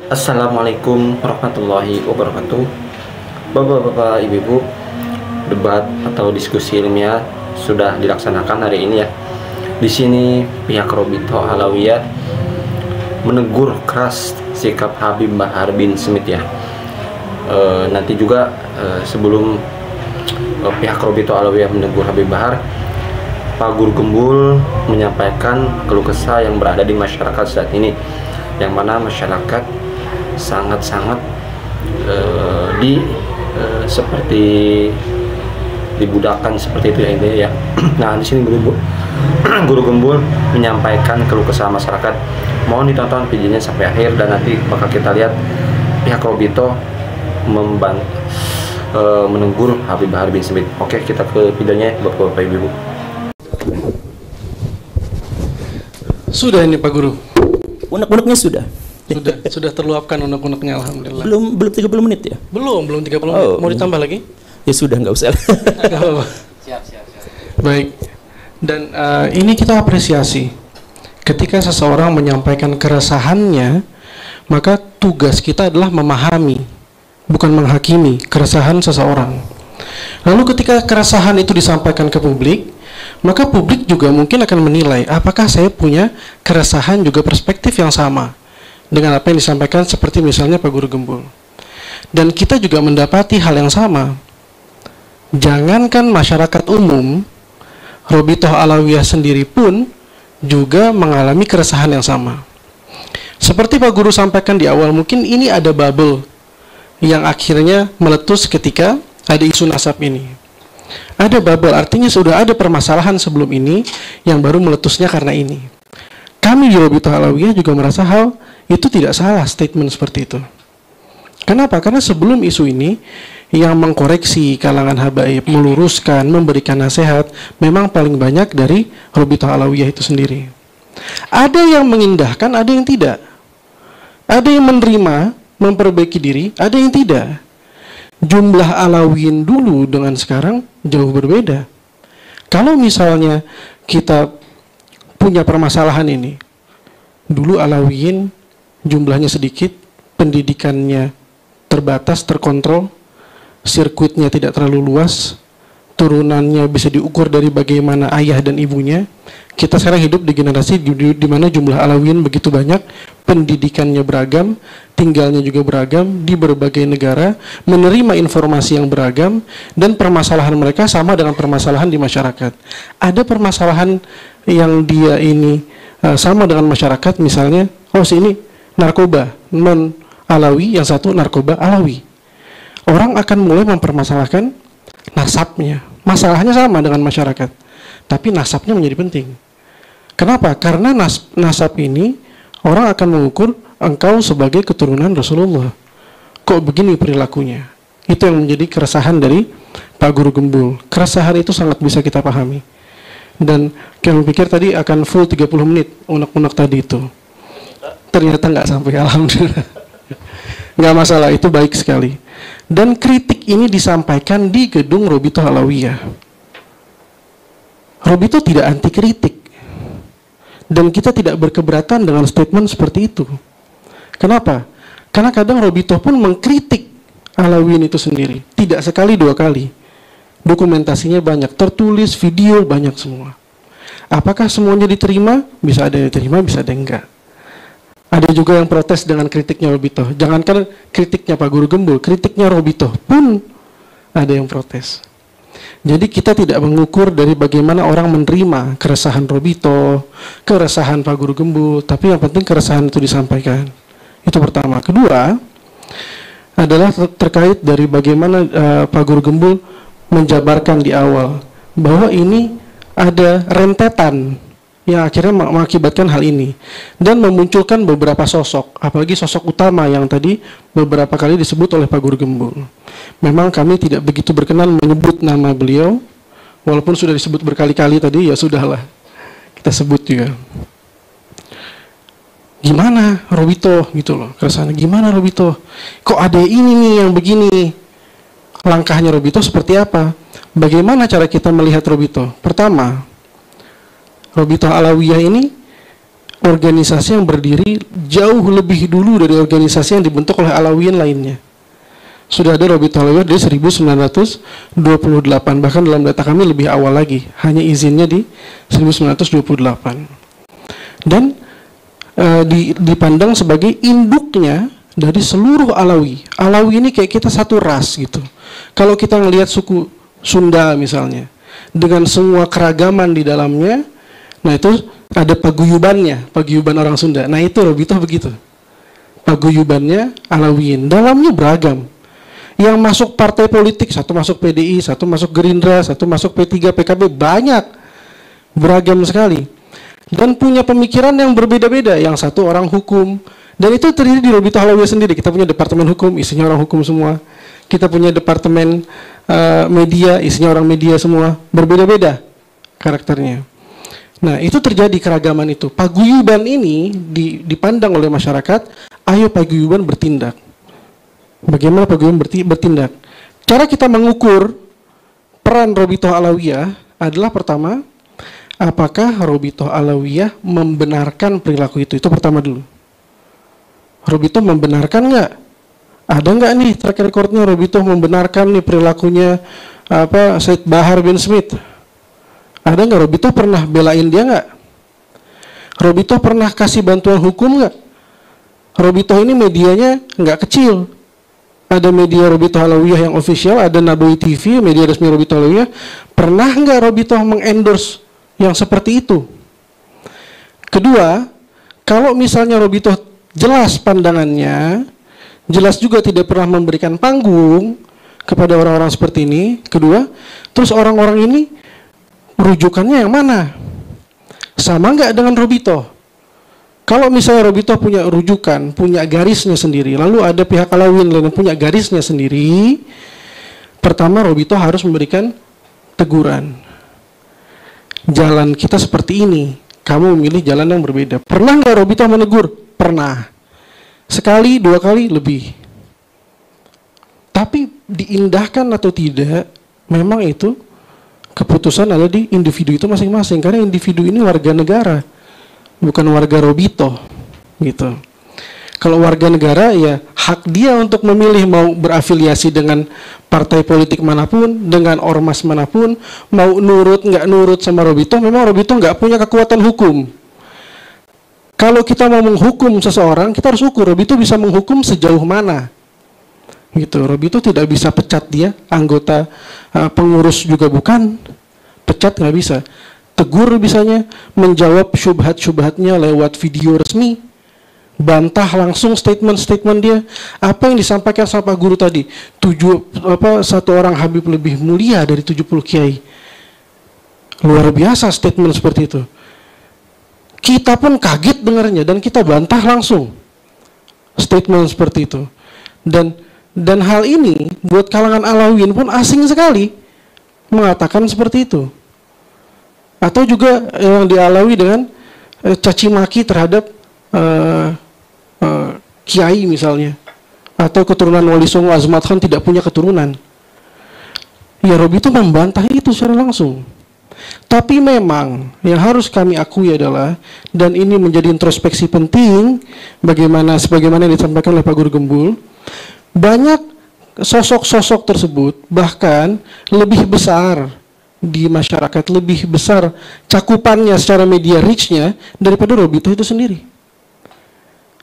Assalamualaikum warahmatullahi wabarakatuh. Bapak-bapak, ibu-ibu, debat atau diskusi ilmiah sudah dilaksanakan hari ini ya. Di sini pihak Robito Alawiyah menegur keras sikap Habib Bahar bin Smith ya. Nanti juga sebelum pihak Robito Alawiyah menegur Habib Bahar, Pak Guru Gembul menyampaikan keluh kesah yang berada di masyarakat saat ini, yang mana masyarakat sangat-sangat seperti dibudakkan seperti itu ya intinya ya. Nah, di sini Guru Gembul menyampaikan keluh kesah masyarakat. Mohon ditonton videonya sampai akhir dan nanti bakal kita lihat pihak Robito menegur Habib Bahar bin Smith. Oke, kita ke videonya Bapak-bapak Ibu. Sudah ini Pak Guru. Unek-uneknya sudah. Sudah terluapkan unek-uneknya alhamdulillah. Belum 30 menit ya? Belum 30 menit. Mau ditambah lagi? Ya sudah, nggak usah. Nggak apa-apa. Siap. Baik. Dan ini kita apresiasi. Ketika seseorang menyampaikan keresahannya, maka tugas kita adalah memahami, bukan menghakimi keresahan seseorang. Lalu ketika keresahan itu disampaikan ke publik, maka publik juga mungkin akan menilai apakah saya punya keresahan juga perspektif yang sama dengan apa yang disampaikan seperti misalnya Pak Guru Gembul. Dan kita juga mendapati hal yang sama. Jangankan masyarakat umum, Robito Alawiyah sendiri pun juga mengalami keresahan yang sama. Seperti Pak Guru sampaikan di awal, mungkin ini ada bubble yang akhirnya meletus ketika ada isu nasab ini. Ada bubble, artinya sudah ada permasalahan sebelum ini yang baru meletusnya karena ini. Kami di Robito Alawiyah juga merasa hal itu tidak salah statement seperti itu. Kenapa? Karena sebelum isu ini yang mengkoreksi kalangan habaib, meluruskan, memberikan nasihat memang paling banyak dari Robito Alawiyah itu sendiri. Ada yang mengindahkan, ada yang tidak. Ada yang menerima, memperbaiki diri, ada yang tidak. Jumlah Alawiyin dulu dengan sekarang jauh berbeda. Kalau misalnya kita punya permasalahan ini, dulu Alawiyin jumlahnya sedikit, pendidikannya terbatas, terkontrol, sirkuitnya tidak terlalu luas, turunannya bisa diukur dari bagaimana ayah dan ibunya. Kita sekarang hidup di generasi di mana jumlah Alawiyin begitu banyak, pendidikannya beragam, tinggalnya juga beragam di berbagai negara, menerima informasi yang beragam, dan permasalahan mereka sama dengan permasalahan di masyarakat. Ada permasalahan yang dia ini sama dengan masyarakat, misalnya, si ini narkoba non Alawi, yang satu narkoba Alawi. Orang akan mulai mempermasalahkan nasabnya. Masalahnya sama dengan masyarakat, tapi nasabnya menjadi penting. Kenapa? Karena nasab ini orang akan mengukur engkau sebagai keturunan Rasulullah. Kok begini perilakunya? Itu yang menjadi keresahan dari Pak Guru Gembul. Keresahan itu sangat bisa kita pahami. Dan kami pikir tadi akan full 30 menit unek-unek tadi itu. Ternyata nggak sampai, alhamdulillah. Nggak masalah, itu baik sekali. Dan kritik ini disampaikan di gedung Robito Alawiyah. Robito tidak anti kritik. Dan kita tidak berkeberatan dengan statement seperti itu. Kenapa? Karena kadang Robito pun mengkritik Alawiyin itu sendiri. Tidak sekali, dua kali. Dokumentasinya banyak, tertulis, video, banyak semua. Apakah semuanya diterima? Bisa ada yang diterima, bisa ada yang enggak. Ada juga yang protes dengan kritiknya Robito. Jangankan kritiknya Pak Guru Gembul, kritiknya Robito pun ada yang protes. Jadi kita tidak mengukur dari bagaimana orang menerima keresahan Robito, keresahan Pak Guru Gembul, tapi yang penting keresahan itu disampaikan. Itu pertama. Kedua adalah terkait dari bagaimana Pak Guru Gembul menjabarkan di awal bahwa ini ada rentetan yang akhirnya mengakibatkan hal ini dan memunculkan beberapa sosok, apalagi sosok utama yang tadi beberapa kali disebut oleh Pak Guru Gembul. Memang kami tidak begitu berkenan menyebut nama beliau, walaupun sudah disebut berkali-kali tadi, ya sudahlah kita sebut juga. Gimana Robito gitu loh, keresahannya gimana Robito? Kok ada ini nih yang begini? Langkahnya Robito seperti apa? Bagaimana cara kita melihat Robito? Pertama, Robito Alawiyah ini organisasi yang berdiri jauh lebih dulu dari organisasi yang dibentuk oleh Alawiyin lainnya. Sudah ada Robitoh Alawiyah dari 1928, bahkan dalam data kami lebih awal lagi, hanya izinnya di 1928. Dan dipandang sebagai induknya dari seluruh Alawi. Alawi ini kayak kita satu ras gitu. Kalau kita ngelihat suku Sunda misalnya, dengan semua keragaman di dalamnya, nah itu ada paguyubannya, paguyuban orang Sunda. Nah itu Robitoh begitu. Paguyubannya Alawiyin, dalamnya beragam. Yang masuk partai politik, satu masuk PDI, satu masuk Gerindra, satu masuk P3, PKB, banyak. Beragam sekali. Dan punya pemikiran yang berbeda-beda. Yang satu orang hukum. Dan itu terdiri di Robitoh Alawiyah sendiri. Kita punya departemen hukum, isinya orang hukum semua. Kita punya departemen media, isinya orang media semua. Berbeda-beda karakternya. Nah, itu terjadi keragaman itu. Paguyuban ini dipandang oleh masyarakat, ayo paguyuban bertindak. Bagaimana paguyuban bertindak? Cara kita mengukur peran Robitoh Alawiyah adalah pertama, apakah Robitoh Alawiyah membenarkan perilaku itu? Itu pertama dulu. Robitoh membenarkan nggak? Ada nggak nih track recordnya Robitoh membenarkan nih perilakunya Said Bahar bin Smith? Ada nggak? Robitoh pernah belain dia nggak? Robitoh pernah kasih bantuan hukum nggak? Robitoh ini medianya nggak kecil. Ada media Robitoh Alawiyah yang official, ada Nabawi TV, media resmi Robitoh Alawiyah. Pernah nggak Robitoh mengendorse yang seperti itu? Kedua, kalau misalnya Robitoh jelas pandangannya, jelas juga tidak pernah memberikan panggung kepada orang-orang seperti ini. Kedua, terus orang-orang ini rujukannya yang mana? Sama nggak dengan Robitoh? Kalau misalnya Robitoh punya rujukan, punya garisnya sendiri, lalu ada pihak Alawiyin lain yang punya garisnya sendiri, pertama Robitoh harus memberikan teguran. Jalan kita seperti ini, kamu memilih jalan yang berbeda. Pernah nggak Robitoh menegur? Pernah. Sekali, dua kali, lebih. Tapi diindahkan atau tidak, memang itu keputusan ada di individu itu masing-masing. Karena individu ini warga negara, bukan warga Robitoh, gitu. Kalau warga negara, ya hak dia untuk memilih mau berafiliasi dengan partai politik manapun, dengan ormas manapun, mau nurut nggak nurut sama Robitoh. Memang Robitoh nggak punya kekuatan hukum. Kalau kita mau menghukum seseorang, kita harus ukur Robitoh bisa menghukum sejauh mana, gitu. Robitoh tidak bisa pecat dia, anggota pengurus juga bukan, pecat nggak bisa. Tegur bisanya, menjawab syubhat-syubhatnya lewat video resmi, bantah langsung statement-statement dia. Apa yang disampaikan sama Pak Guru tadi, satu orang Habib lebih mulia dari 70 kiai. Luar biasa statement seperti itu. Kita pun kaget dengarnya dan kita bantah langsung statement seperti itu. Dan hal ini buat kalangan Alawiyin pun asing sekali mengatakan seperti itu. Atau juga yang dialawi dengan caci maki terhadap kiai misalnya, atau keturunan Wali Songo Azmat Khan tidak punya keturunan. Ya Robitoh membantah itu secara langsung. Tapi memang yang harus kami akui adalah, dan ini menjadi introspeksi penting sebagaimana yang disampaikan oleh Pak Guru Gembul, banyak sosok-sosok tersebut bahkan lebih besar di masyarakat, lebih besar cakupannya secara media reach-nya daripada Robitoh itu sendiri.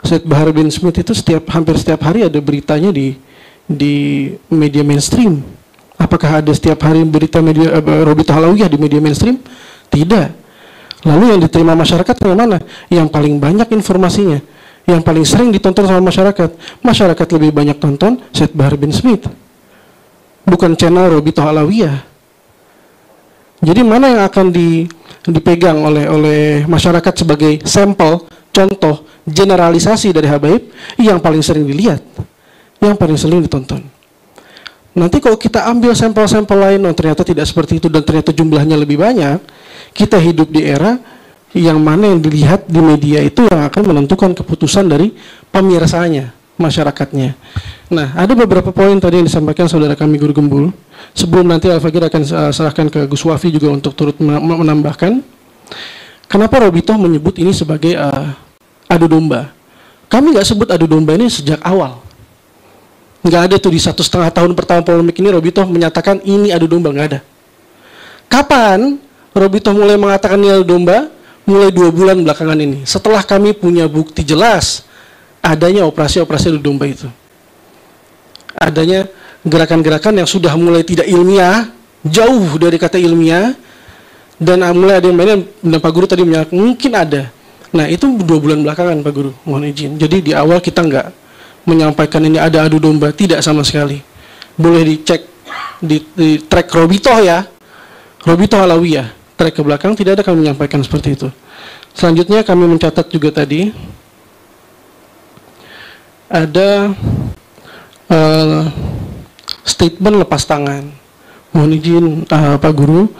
Said Bahar bin Smith itu hampir setiap hari ada beritanya di media mainstream. Apakah ada setiap hari berita media Robitoh Alawiyah di media mainstream? Tidak. Lalu yang diterima masyarakat yang mana? Yang paling banyak informasinya, yang paling sering ditonton sama masyarakat. Masyarakat lebih banyak tonton Said Bahar bin Smith, bukan channel Robitoh Alawiyah. Jadi mana yang akan dipegang oleh masyarakat sebagai sampel, contoh, generalisasi dari habaib? Yang paling sering dilihat, yang paling sering ditonton. Nanti kalau kita ambil sampel-sampel lain, ternyata tidak seperti itu dan ternyata jumlahnya lebih banyak, kita hidup di era yang mana yang dilihat di media itu yang akan menentukan keputusan dari pemirsanya, masyarakatnya. Nah, ada beberapa poin tadi yang disampaikan saudara kami Guru Gembul. Sebelum nanti Al-Fakir akan serahkan ke Gus Wafi juga untuk turut menambahkan. Kenapa Robitoh menyebut ini sebagai adu domba? Kami nggak sebut adu domba ini sejak awal. Nggak ada tuh di 1,5 tahun pertama polemik ini Robitoh menyatakan ini adu domba, nggak ada. Kapan Robitoh mulai mengatakan ini adu domba? Mulai 2 bulan belakangan ini. Setelah kami punya bukti jelas adanya operasi-operasi adu domba itu. Adanya gerakan-gerakan yang sudah mulai tidak ilmiah, jauh dari kata ilmiah, dan mulai ada yang mainnya, dan Pak Guru tadi menyatakan mungkin ada. Nah itu 2 bulan belakangan Pak Guru, mohon izin. Jadi di awal kita nggak menyampaikan ini ada adu domba, tidak sama sekali. Boleh dicek di track Robitoh ya, Robitoh Alawiyah, track ke belakang tidak ada kami menyampaikan seperti itu. Selanjutnya kami mencatat juga tadi ada statement lepas tangan. Mohon izin Pak Guru,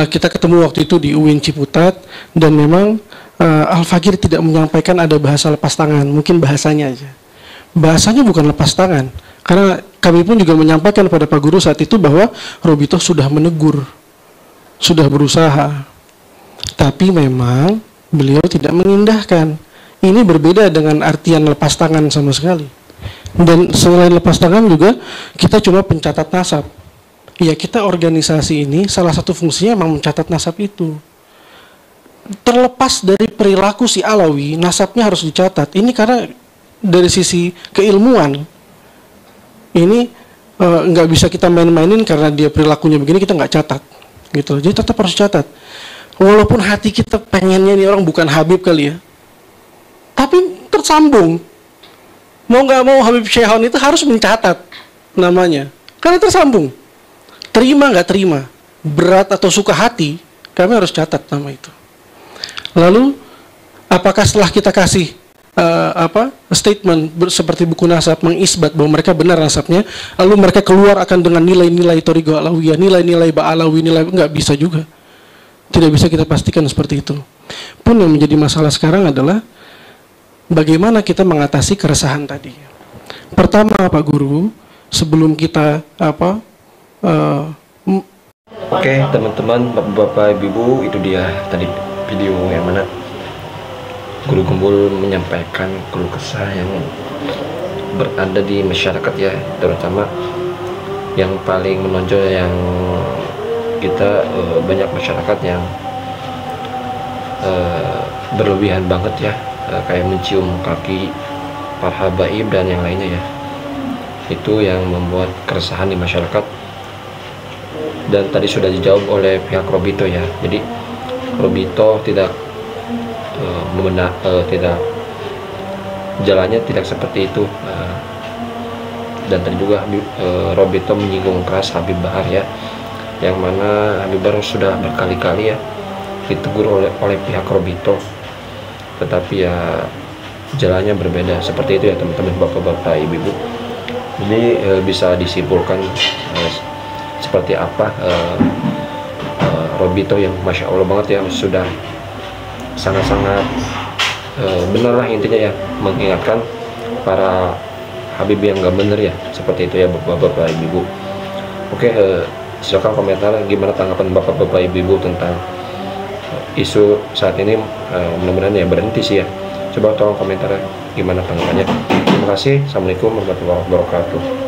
kita ketemu waktu itu di UIN Ciputat dan memang Al-Fakir tidak menyampaikan ada bahasa lepas tangan, mungkin bahasanya aja. Bahasanya bukan lepas tangan, karena kami pun juga menyampaikan pada Pak Guru saat itu bahwa Robitoh sudah menegur, sudah berusaha, tapi memang beliau tidak mengindahkan. Ini berbeda dengan artian lepas tangan sama sekali. Dan selain lepas tangan juga kita cuma pencatat nasab. Ya kita organisasi ini salah satu fungsinya memang mencatat nasab itu. Terlepas dari perilaku si Alawi, nasabnya harus dicatat. Ini karena dari sisi keilmuan ini nggak bisa kita main-mainin karena dia perilakunya begini kita nggak catat gitu. Jadi tetap harus catat. Walaupun hati kita pengennya ini orang bukan Habib kali ya, tapi tersambung. Mau nggak mau Habib Syehon itu harus mencatat namanya karena tersambung. Terima nggak terima, berat atau suka hati, kami harus catat nama itu. Lalu apakah setelah kita kasih statement seperti buku nasab mengisbat bahwa mereka benar nasabnya, lalu mereka keluar akan dengan nilai-nilai Thariqah Alawiyah, nilai-nilai Ba'alawi, nggak bisa juga. Tidak bisa kita pastikan seperti itu. Pun yang menjadi masalah sekarang adalah bagaimana kita mengatasi keresahan tadi. Pertama Pak Guru, sebelum kita Oke teman-teman, bapak-bapak, ibu-ibu, itu dia tadi video yang mana Guru Gembul menyampaikan keluh kesah yang berada di masyarakat ya, terutama yang paling menonjol yang kita banyak masyarakat yang berlebihan banget ya, kayak mencium kaki para habaib dan yang lainnya ya. Itu yang membuat keresahan di masyarakat dan tadi sudah dijawab oleh pihak Robitoh ya. Jadi Robitoh tidak tidak jalannya tidak seperti itu, dan tadi juga Robitoh menyinggung keras Habib Bahar ya, yang mana Habib Bahar sudah berkali-kali ya ditegur oleh pihak Robitoh, tetapi ya jalannya berbeda seperti itu ya teman-teman, bapak-bapak, ibu-ibu. Jadi bisa disimpulkan seperti apa Robitoh yang Masya Allah banget ya, sudah sangat-sangat benar lah intinya ya, mengingatkan para Habib yang nggak bener ya, seperti itu ya bapak-bapak, ibu-ibu. Oke, silakan komentar gimana tanggapan bapak-bapak, ibu-ibu tentang isu saat ini. Mudah-mudahan ya berhenti sih ya. Coba tolong komentar gimana tanggapannya. Terima kasih. Assalamualaikum warahmatullahi wabarakatuh.